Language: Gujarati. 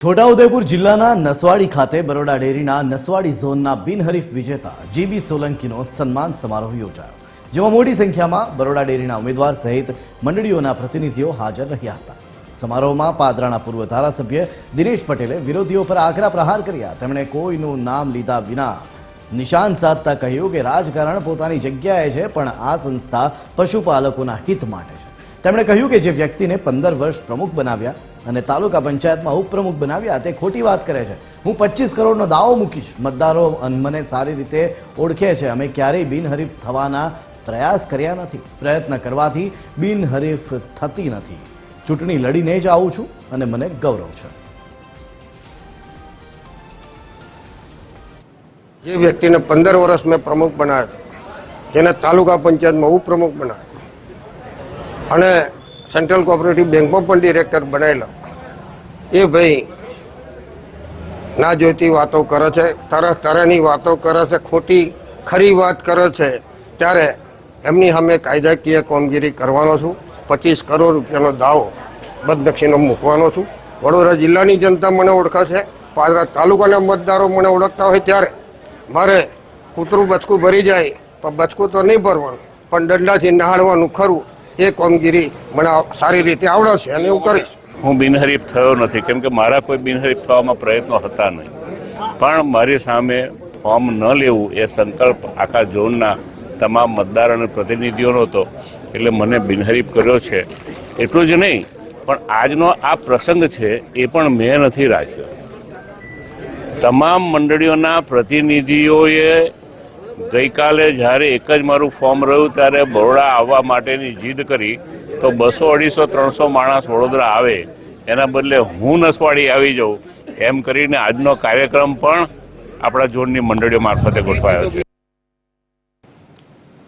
છોટાઉદેપુર જિલ્લાના નસવાડી ખાતે બરોડા ડેરીના નસવાડી ઝોનના બિનહરીફ વિજેતા જીબી સોલંકીનો સન્માન સમારોહ યોજાયો, જેમાં મોટી સંખ્યામાં બરોડા ડેરીના ઉમેદવાર સહિત મંડળીઓના પ્રતિનિધિઓ હાજર રહ્યા હતા। સમારોહમાં પાદરાના પૂર્વ ધારાસભ્ય દિનેશ પટેલે વિરોધીઓ પર આકરા પ્રહાર કર્યા। તેમણે કોઈનું નામ લીધા વિના નિશાન સાધતા કહ્યું કે રાજકારણ પોતાની જગ્યાએ છે, પણ આ સંસ્થા પશુપાલકોના હિત માટે છે। તેમણે કહ્યું કે જે વ્યક્તિને 15 વર્ષ પ્રમુખ બનાવ્યા અને તાલુકા પંચાયતમાં ઉપપ્રમુખ બનાવ્યા તે ખોટી વાત કરે છે। હું 25 કરોડનો દાવો મૂકીશ। મતદારો મને સારી રીતે ઓળખે છે। અમે ક્યારેય બિનહરીફ થવાના પ્રયાસ કર્યા નથી। પ્રયત્ન કરવાથી બિનહરીફ થતી નથી। ચૂંટણી લડીને જ આવું છું અને મને ગૌરવ છે। જે વ્યક્તિને 15 વર્ષ મેં પ્રમુખ બનાવ્યો, જેને તાલુકા પંચાયતમાં ઉપપ્રમુખ બનાવ્યો અને સેન્ટ્રલ કોઓપરેટિવ બેંકમાં પણ ડિરેક્ટર બનાવેલો, એ ભાઈ ના જોઈતી વાતો કરે છે, તરહની વાતો કરે છે, ખોટી ખરી વાત કરે છે। ત્યારે એમની સામે કાયદાકીય કામગીરી કરવાનો છું। 25 કરોડ રૂપિયાનો દાવો બદનક્ષીનો મૂકવાનો છું। વડોદરા જિલ્લાની જનતા મને ઓળખે છે, પાદરા તાલુકાના મતદારો મને ઓળખતા હોય ત્યારે મારે કૂતરું બચકું ભરી જાય પણ બચકું તો નહીં ભરવાનું, પણ દંડાથી નહાળવાનું ખરું, એ કામગીરી મને સારી રીતે આવડે છે અને હું કરીશ। હું બિનહરીફ થયો નથી, કેમ કે મારા કોઈ બિનહરીફ થવામાં પ્રયત્નો હતા નહીં, પણ મારી સામે ફોર્મ ન લેવું એ સંકલ્પ આખા ઝોનના તમામ મતદાર અને પ્રતિનિધિઓનો હતો, એટલે મને બિનહરીફ કર્યો છે। એટલું જ નહીં, પણ આજનો આ પ્રસંગ છે એ પણ મેં નથી રાખ્યો। તમામ મંડળીઓના પ્રતિનિધિઓએ ગઈકાલે જ્યારે એક જ મારું ફોર્મ રહ્યું ત્યારે બરોડા આવવા માટેની જીદ કરી, તો 200, 250, 300 માણસ વડોદરા આવે એના બદલે હું નસવાડી આવી જાઉં, એમ કરીને આજનો કાર્યક્રમ પણ આપણા ઝોનની મંડળીઓ મારફતે ગોઠવાયો છે।